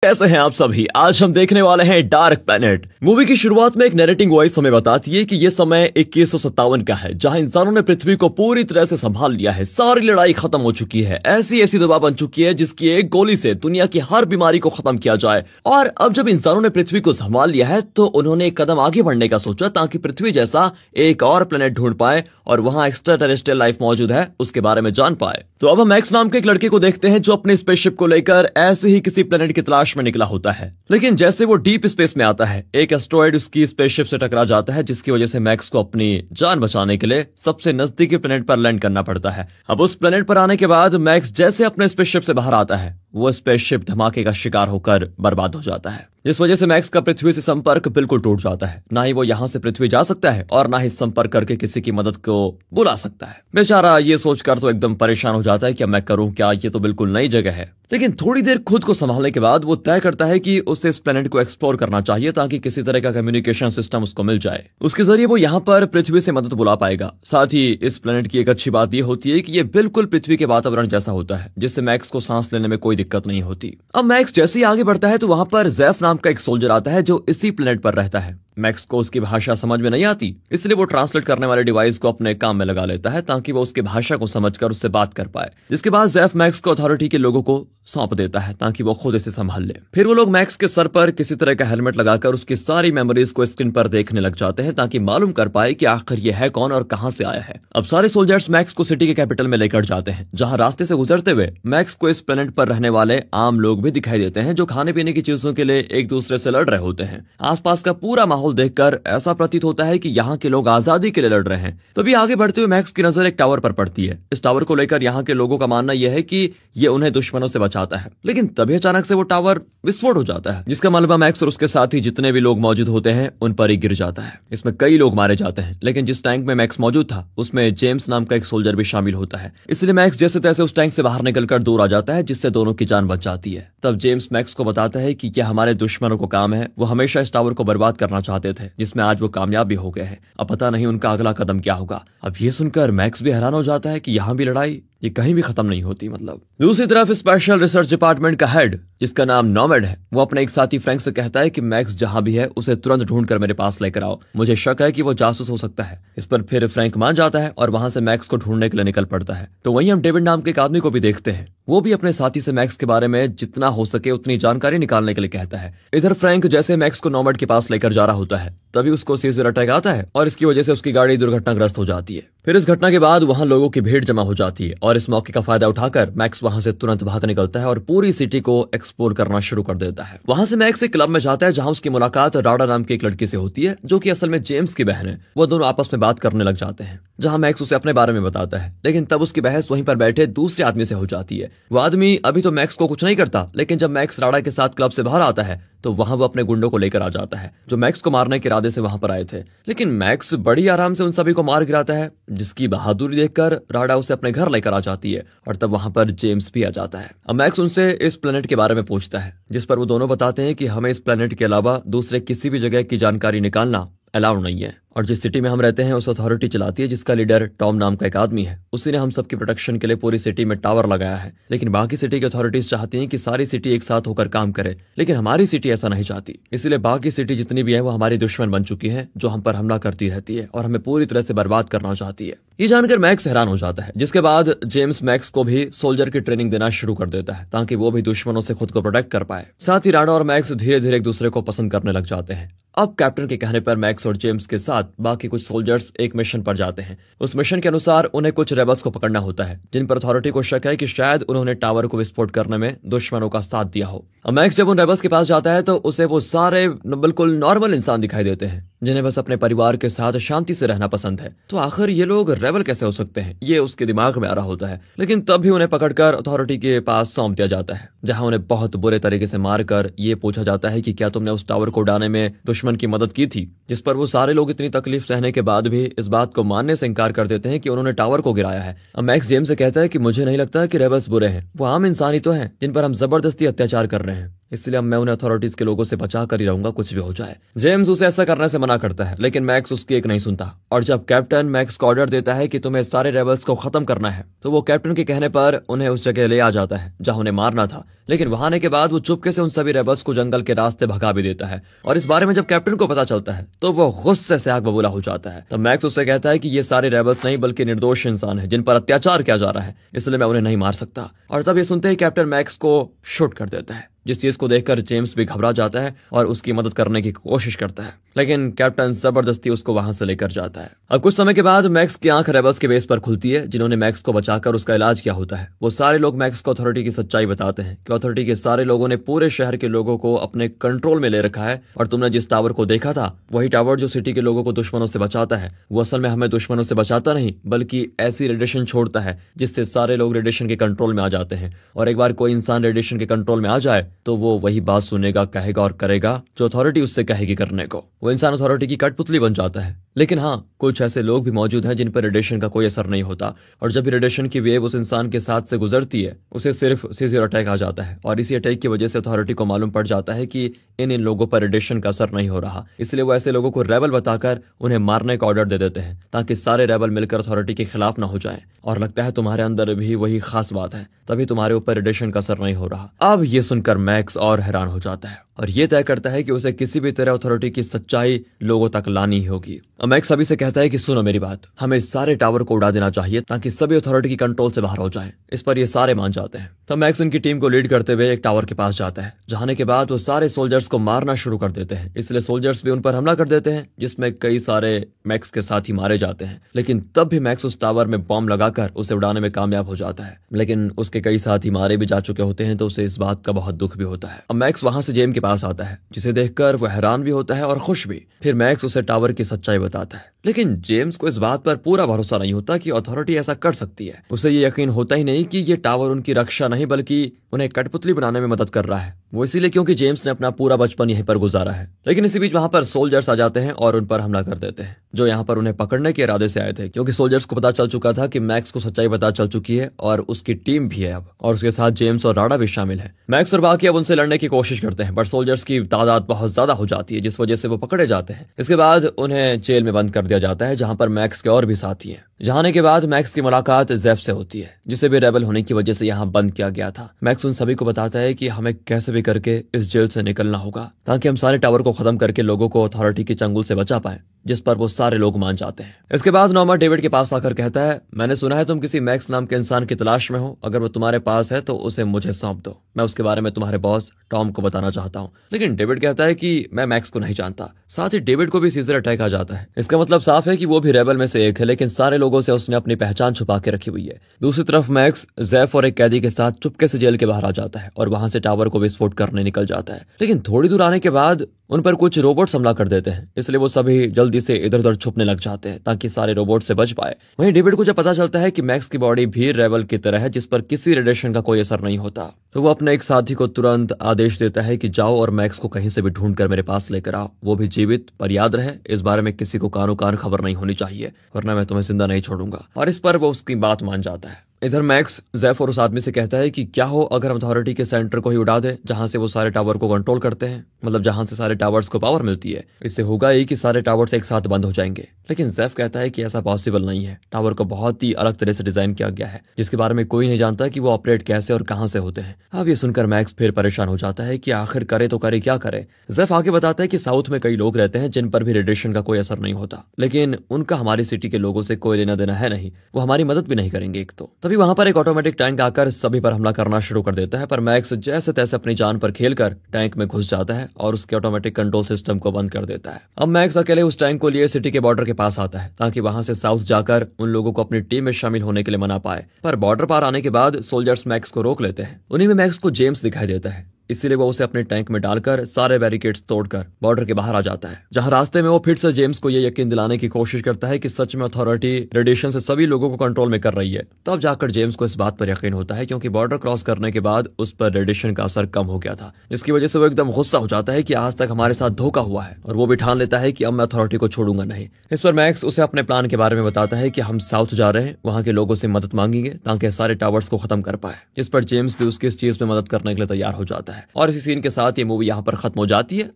कैसे हैं आप सभी। आज हम देखने वाले हैं डार्क प्लैनेट। मूवी की शुरुआत में एक नरेटिंग वॉइस हमें बताती है कि यह समय 2157 का है, जहां इंसानों ने पृथ्वी को पूरी तरह से संभाल लिया है। सारी लड़ाई खत्म हो चुकी है। ऐसी दवा बन चुकी है जिसकी एक गोली से दुनिया की हर बीमारी को खत्म किया जाए। और अब जब इंसानों ने पृथ्वी को संभाल लिया है तो उन्होंने एक कदम आगे बढ़ने का सोचा ताकि पृथ्वी जैसा एक और प्लैनेट ढूंढ पाए और वहां एक्स्ट्रा टेरेस्ट्रियल लाइफ मौजूद है उसके बारे में जान पाए। तो अब हम मैक्स नाम के एक लड़के को देखते हैं जो अपने स्पेसशिप को लेकर ऐसे ही किसी प्लैनेट की तलाश में निकला होता है। लेकिन जैसे वो डीप स्पेस में आता है, एक एस्ट्रॉयड उसकी स्पेसशिप से टकरा जाता है, जिसकी वजह से मैक्स को अपनी जान बचाने के लिए सबसे नजदीकी प्लैनेट पर लैंड करना पड़ता है। अब उस प्लैनेट पर आने के बाद मैक्स जैसे अपने स्पेसशिप से बाहर आता है, वो स्पेसशिप धमाके का शिकार होकर बर्बाद हो जाता है, जिस वजह से मैक्स का पृथ्वी से संपर्क बिल्कुल टूट जाता है। ना ही वो यहाँ से पृथ्वी जा सकता है और ना ही संपर्क करके किसी की मदद को बुला सकता है। बेचारा ये सोचकर तो एकदम परेशान हो जाता है कि मैं करूं क्या, ये तो बिल्कुल नई जगह है। लेकिन थोड़ी देर खुद को संभालने के बाद वो तय करता है कि उसे इस प्लेनेट को एक्सप्लोर करना चाहिए ताकि किसी तरह का कम्युनिकेशन सिस्टम उसको मिल जाए। उसके जरिए वो यहाँ पर पृथ्वी से मदद बुला पाएगा। साथ ही इस प्लेनेट की एक अच्छी बात ये होती है कि ये बिल्कुल पृथ्वी के वातावरण जैसा होता है, जिससे मैक्स को सांस लेने में कोई दिक्कत नहीं होती। अब मैक्स जैसे ही आगे बढ़ता है तो वहां पर जैफ नाम का एक सोल्जर आता है जो इसी प्लेनेट पर रहता है। मैक्स को उसकी भाषा समझ में नहीं आती, इसलिए वो ट्रांसलेट करने वाले डिवाइस को अपने काम में लगा लेता है ताकि वो उसकी भाषा को समझकर उससे बात कर पाए। जिसके बाद जैफ मैक्स को अथॉरिटी के लोगों को सौंप देता है ताकि वो खुद इसे संभाल ले। फिर वो लोग मैक्स के सर पर किसी तरह का हेलमेट लगाकर उसकी सारी मेमोरीज को स्क्रीन पर देखने लग जाते हैं ताकि मालूम कर पाए कि आखिर ये है कौन और कहां से आया है। अब सारे सोल्जर्स मैक्स को सिटी के कैपिटल में लेकर जाते हैं, जहां रास्ते से गुजरते हुए मैक्स को इस प्लेनेट पर रहने वाले आम लोग भी दिखाई देते हैं जो खाने पीने की चीजों के लिए एक दूसरे से लड़ रहे होते हैं। आसपास का पूरा माहौल देखकर ऐसा प्रतीत होता है कि यहाँ के लोग आजादी के लिए लड़ रहे हैं। तभी आगे बढ़ते हुए मैक्स की नजर एक टावर पर पड़ती है। इस टावर को लेकर यहाँ के लोगों का मानना यह है कि ये उन्हें दुश्मनों से बचाता है। लेकिन तभी अचानक से वो टावर विस्फोट हो जाता है, जिसका मलबा मैक्स और उसके साथ ही जितने भी लोग मौजूद होते हैं उन पर ही गिर जाता है। इसमें कई लोग मारे जाते हैं, लेकिन जिस टैंक में मैक्स मौजूद था उसमें जेम्स नाम का एक सोल्जर भी शामिल होता है। इसलिए मैक्स जैसे तैसे उस टैंक से बाहर निकलकर दूर आ जाता है, जिससे दोनों की जान बच जाती है। तब जेम्स मैक्स को बताता है कि क्या हमारे दुश्मनों को काम है, वो हमेशा इस टावर को बर्बाद करना चाहते थे, जिसमें आज वो कामयाब भी हो गए हैं। अब पता नहीं उनका अगला कदम क्या होगा। अब ये सुनकर मैक्स भी हैरान हो जाता है कि यहाँ भी लड़ाई ये कहीं भी खत्म नहीं होती। मतलब दूसरी तरफ स्पेशल रिसर्च डिपार्टमेंट का हेड, जिसका नाम नॉमेड है, वो अपने एक साथी फ्रैंक से कहता है कि मैक्स जहां भी है उसे तुरंत ढूंढकर मेरे पास लेकर आओ, मुझे शक है कि वो जासूस हो सकता है। इस पर फिर फ्रैंक मान जाता है और वहां से मैक्स को ढूंढने के लिए निकल पड़ता है। तो वहीं हम डेविड नाम के एक आदमी को भी देखते हैं। वो भी अपने साथी से मैक्स के बारे में जितना हो सके उतनी जानकारी निकालने के लिए कहता है। इधर फ्रैंक जैसे मैक्स को नॉमेड के पास लेकर जा रहा होता है, तभी उसको सीजर अटैक आता है और इसकी वजह से उसकी गाड़ी दुर्घटनाग्रस्त हो जाती है। फिर इस घटना के बाद वहां लोगों की भीड़ जमा हो जाती है और इस मौके का फायदा उठाकर मैक्स वहां से तुरंत भाग निकलता है और पूरी सिटी को एक्सप्लोर करना शुरू कर देता है। वहां से मैक्स एक क्लब में जाता है जहां उसकी मुलाकात राडा नाम की एक लड़की से होती है, जो कि असल में जेम्स की बहन है। वो दोनों आपस में बात करने लग जाते हैं, जहां मैक्स उसे अपने बारे में बताता है। लेकिन तब उसकी बहस वहीं पर बैठे दूसरे आदमी से हो जाती है। वो आदमी अभी तो मैक्स को कुछ नहीं करता, लेकिन जब मैक्स राडा के साथ क्लब से बाहर आता है तो वहां वो अपने गुंडों को लेकर आ जाता है जो मैक्स को मारने के इरादे से वहां पर आए थे। लेकिन मैक्स बड़ी आराम से उन सभी को मार गिराता है, जिसकी बहादुरी देखकर राडा उसे अपने घर लेकर आ जाती है और तब वहां पर जेम्स भी आ जाता है। अब मैक्स उनसे इस प्लेनेट के बारे में पूछता है, जिस पर वो दोनों बताते हैं कि हमें इस प्लेनेट के अलावा दूसरे किसी भी जगह की जानकारी निकालना अलाउड नहीं है और जिस सिटी में हम रहते हैं उस अथॉरिटी चलाती है, जिसका लीडर टॉम नाम का एक आदमी है। उसी ने हम सबकी प्रोटेक्शन के लिए पूरी सिटी में टावर लगाया है। लेकिन बाकी सिटी की अथॉरिटीज चाहती हैं कि सारी सिटी एक साथ होकर काम करे, लेकिन हमारी सिटी ऐसा नहीं चाहती। इसलिए बाकी सिटी जितनी भी है वो हमारी दुश्मन बन चुकी है, जो हम पर हमला करती रहती है और हमें पूरी तरह से बर्बाद करना चाहती है। ये जानकर मैक्स हैरान हो जाता है, जिसके बाद जेम्स मैक्स को भी सोल्जर की ट्रेनिंग देना शुरू कर देता है ताकि वो भी दुश्मनों से खुद को प्रोटेक्ट कर पाए। साथ ही राडा और मैक्स धीरे धीरे एक दूसरे को पसंद करने लग जाते हैं। अब कैप्टन के कहने पर मैक्स और जेम्स के साथ बाकी कुछ सोल्जर्स एक मिशन पर जाते हैं। उस मिशन के अनुसार उन्हें कुछ रेबल्स को पकड़ना होता है, जिन पर अथॉरिटी को शक है कि शायद उन्होंने टावर को विस्फोट करने में दुश्मनों का साथ दिया हो। मैक्स जब उन रेबल्स के पास जाता है तो उसे वो सारे बिल्कुल नॉर्मल इंसान दिखाई देते हैं, जिन्हें बस अपने परिवार के साथ शांति से रहना पसंद है। तो आखिर ये लोग रेबल कैसे हो सकते हैं, ये उसके दिमाग में आ रहा होता है। लेकिन तब भी उन्हें पकड़कर अथॉरिटी के पास सौंप दिया जाता है, जहां उन्हें बहुत बुरे तरीके से मारकर ये पूछा जाता है कि क्या तुमने उस टावर को उड़ाने में दुश्मन की मदद की थी। जिस पर वो सारे लोग इतनी तकलीफ सहने के बाद भी इस बात को मानने से इनकार कर देते हैं कि उन्होंने टावर को गिराया है। अब मैक्स जेम्स से कहता है कि मुझे नहीं लगता कि रेबल्स बुरे हैं, वो आम इंसान ही तो हैं जिन पर हम जबरदस्ती अत्याचार कर रहे हैं। इसलिए अब मैं उन्हें अथॉरिटीज के लोगों से बचा कर ही रहूंगा, कुछ भी हो जाए। जेम्स उसे ऐसा करने से मना करता है, लेकिन मैक्स उसकी एक नहीं सुनता। और जब कैप्टन मैक्स को ऑर्डर देता है कि तुम्हें सारे रेबल्स को खत्म करना है, तो वो कैप्टन के कहने पर उन्हें उस जगह ले आ जाता है जहां उन्हें मारना था। लेकिन वहां आने के बाद वो चुपके से उन सभी रेबल्स को जंगल के रास्ते भगा भी देता है। और इस बारे में जब कैप्टन को पता चलता है तो वो गुस्से से आग बबूला हो जाता है। तो मैक्स उससे कहता है कि ये सारे रेबल्स नहीं बल्कि निर्दोष इंसान हैं जिन पर अत्याचार किया जा रहा है, इसलिए मैं उन्हें नहीं मार सकता। और तब ये सुनते ही कैप्टन मैक्स को शूट कर देता है, जिस चीज को देखकर जेम्स भी घबरा जाता है और उसकी मदद करने की कोशिश करता है। लेकिन कैप्टन जबरदस्ती उसको वहां से लेकर जाता है। अब कुछ समय के बाद मैक्स की आंख रेबल्स के बेस पर खुलती है जिन्होंने मैक्स को बचाकर उसका इलाज किया होता है। वो सारे लोग मैक्स को अथॉरिटी की सच्चाई बताते हैं कि अथॉरिटी के सारे लोगों ने पूरे शहर के लोगों को अपने कंट्रोल में ले रखा है, और तुमने जिस टावर को देखा था वही टावर जो सिटी के लोगों को दुश्मनों से बचाता है, वो असल में हमें दुश्मनों से बचाता नहीं बल्कि ऐसी रेडिएशन छोड़ता है जिससे सारे लोग रेडिएशन के कंट्रोल में आ जाते हैं। और एक बार कोई इंसान रेडिएशन के कंट्रोल में आ जाए तो वो वही बात सुनेगा, कहेगा और करेगा जो अथॉरिटी उससे कहेगी करने को। वो इंसान अथॉरिटी की कठपुतली बन जाता है। लेकिन हाँ, कुछ ऐसे लोग भी मौजूद हैं जिन पर रेडिएशन का कोई असर नहीं होता, और जब भी रेडिएशन की वेव उस इंसान के साथ से गुजरती है उसे सिर्फ सीजर अटैक आ जाता है। और इसी अटैक की वजह से अथॉरिटी को मालूम पड़ जाता है कि इन लोगों पर रेडिएशन का असर नहीं हो रहा, इसलिए वो ऐसे लोगों को रेबल बताकर उन्हें मारने का ऑर्डर दे देते हैं ताकि सारे रेबल मिलकर अथॉरिटी के खिलाफ ना हो जाए। और लगता है तुम्हारे अंदर भी वही खास बात है, तभी तुम्हारे ऊपर रेडिएशन का असर नहीं हो रहा। अब ये सुनकर मैक्स और हैरान हो जाता है और ये तय करता है कि उसे किसी भी तरह अथॉरिटी की सच्चाई लोगों तक लानी ही होगी। मैक्स सभी से कहता है कि सुनो मेरी बात, हमें इस सारे टावर को उड़ा देना चाहिए ताकि सभी अथॉरिटी की कंट्रोल से बाहर हो जाएं। इस पर ये सारे मान जाते हैं। तब मैक्स उनकी टीम को लीड करते हुए एक टावर के पास जाता है। जाने के बाद वो सारे सोल्जर्स को मारना शुरू कर देते हैं, इसलिए सोल्जर्स भी उन पर हमला कर देते हैं जिसमें कई सारे मैक्स के साथ ही मारे जाते हैं। लेकिन तब भी मैक्स उस टावर में बॉम्ब लगाकर उसे उड़ाने में कामयाब हो जाता है। लेकिन उसके कई साथी मारे भी जा चुके होते हैं तो उसे इस बात का बहुत दुख भी होता है। अब मैक्स वहां से जेम के पास आता है जिसे देखकर वो हैरान भी होता है और खुश भी। फिर मैक्स उसे टावर की सच्चाई बताता है, लेकिन जेम्स को इस बात पर पूरा भरोसा नहीं होता कि अथॉरिटी ऐसा कर सकती है। उसे ये यकीन होता ही नहीं कि ये टावर उनकी रक्षा नहीं बल्कि उन्हें कठपुतली बनाने में मदद कर रहा है। वो इसीलिए क्योंकि जेम्स ने अपना पूरा बचपन यहीं पर गुजारा है। लेकिन इसी बीच वहां पर सोल्जर्स आ जाते हैं और उन पर हमला कर देते हैं जो यहाँ पर उन्हें पकड़ने के इरादे से आए थे, क्योंकि सोल्जर्स को पता चल चुका था कि मैक्स को सच्चाई पता चल चुकी है और उसकी टीम भी है अब, और उसके साथ जेम्स और राडा भी शामिल है। मैक्स और बाकी अब उनसे लड़ने की कोशिश करते हैं, बट सोल्जर्स की तादाद बहुत ज्यादा हो जाती है जिस वजह से वो पकड़े जाते हैं। इसके बाद उन्हें जेल में बंद कर दिया जाता है जहां पर मैक्स के और भी साथी हैं। जाने के बाद मैक्स की मुलाकात जेफ से होती है जिसे भी रेबल होने की वजह से यहाँ बंद किया गया था। मैक्स उन सभी को बताता है कि हमें कैसे भी करके इस जेल से निकलना होगा ताकि हम सारे टावर को खत्म करके लोगों को अथॉरिटी के चंगुल से बचा पाएं, जिस पर वो सारे लोग मान जाते हैं। इसके बाद नॉर्मा डेविड के पास आकर कहता है, मैंने सुना है तुम किसी मैक्स नाम के इंसान की तलाश में हो, अगर वो तुम्हारे पास है तो उसे मुझे सौंप दो, मैं उसके बारे में तुम्हारे बॉस टॉम को बताना चाहता हूँ। लेकिन डेविड कहता है कि मैं मैक्स को नहीं जानता। साथ ही डेविड को भी सीजर अटैक आ जाता है। इसका मतलब साफ है कि वो भी रेबल में से एक है, लेकिन सारे लोगों से उसने अपनी पहचान छुपा के रखी हुई है। दूसरी तरफ मैक्स जेफ और एक कैदी के साथ चुपके से जेल के बाहर आ जाता है और वहां से टावर को विस्फोट करने निकल जाता है। लेकिन थोड़ी दूर आने के बाद उन पर कुछ रोबोट्स हमला कर देते हैं, इसलिए वो सभी जल्दी से इधर उधर छुपने लग जाते हैं ताकि सारे रोबोट से बच पाए। वहीं डेविड को जब पता चलता है कि मैक्स की बॉडी भी रेबल की तरह है जिस पर किसी रेडिएशन का कोई असर नहीं होता, तो वो अपने एक साथी को तुरंत आदेश देता है कि जाओ और मैक्स को कहीं से भी ढूंढ कर मेरे पास लेकर आओ, वो भी जीवित। पर याद रहे, इस बारे में किसी को कानो कान खबर नहीं होनी चाहिए, वरना मैं तुम्हें जिंदा नहीं छोड़ूंगा। और इस पर वो उसकी बात मान जाता है। इधर मैक्स जेफ और उस आदमी से कहता है कि क्या हो अगर हम अथॉरिटी के सेंटर को ही उड़ा दे जहां से वो सारे टावर को कंट्रोल करते हैं, मतलब जहां से सारे टावर्स को पावर मिलती है। इससे होगा ही कि सारे टावर्स एक साथ बंद हो जाएंगे। लेकिन जेफ कहता है कि ऐसा पॉसिबल नहीं है, टावर को बहुत ही अलग तरह से डिजाइन किया गया है जिसके बारे में कोई नहीं जानता कि वो ऑपरेट कैसे और कहां से होते हैं। अब ये सुनकर मैक्स फिर परेशान हो जाता है कि आखिर करे तो करे क्या करे। जेफ आगे बताता है कि साउथ में कई लोग रहते हैं जिन पर भी रेडिएशन का कोई असर नहीं होता, लेकिन उनका हमारी सिटी के लोगों से कोई लेना देना है नहीं, वो हमारी मदद भी नहीं करेंगे एक तो। तभी वहां पर एक ऑटोमेटिक टैंक आकर सभी पर हमला करना शुरू कर देता है, पर मैक्स जैसे तैसे अपनी जान पर खेलकर टैंक में घुस जाता है और उसके ऑटोमेटिक कंट्रोल सिस्टम को बंद कर देता है। अब मैक्स अकेले उस टैंक को लिए सिटी के बॉर्डर के पास आता है ताकि वहां से साउथ जाकर उन लोगों को अपनी टीम में शामिल होने के लिए मना पाए। पर बॉर्डर पार आने के बाद सोल्जर्स मैक्स को रोक लेते हैं। उन्हीं में मैक्स को जेम्स दिखाई देता है, इसीलिए वो उसे अपने टैंक में डालकर सारे बैरिकेड्स तोड़कर बॉर्डर के बाहर आ जाता है, जहां रास्ते में वो फिर से जेम्स को ये यकीन दिलाने की कोशिश करता है कि सच में अथॉरिटी रेडिएशन से सभी लोगों को कंट्रोल में कर रही है। तब जाकर जेम्स को इस बात पर यकीन होता है क्योंकि बॉर्डर क्रॉस करने के बाद उस पर रेडिएशन का असर कम हो गया था, जिसकी वजह से वो एकदम गुस्सा हो जाता है कि आज तक हमारे साथ धोखा हुआ है, और वो भी ठान लेता है कि अब मैं अथॉरिटी को छोड़ूंगा नहीं। इस पर मैक्स उसे अपने प्लान के बारे में बताता है कि हम साउथ जा रहे हैं, वहां के लोगों से मदद मांगेंगे ताकि सारे टावर्स को खत्म कर पाए, जिस पर जेम्स भी उसकी इस चीज में मदद करने के लिए तैयार हो जाता है। है। और इसी सीन के साथ ये मूवी यहाँ पर खत्म हो जाती है।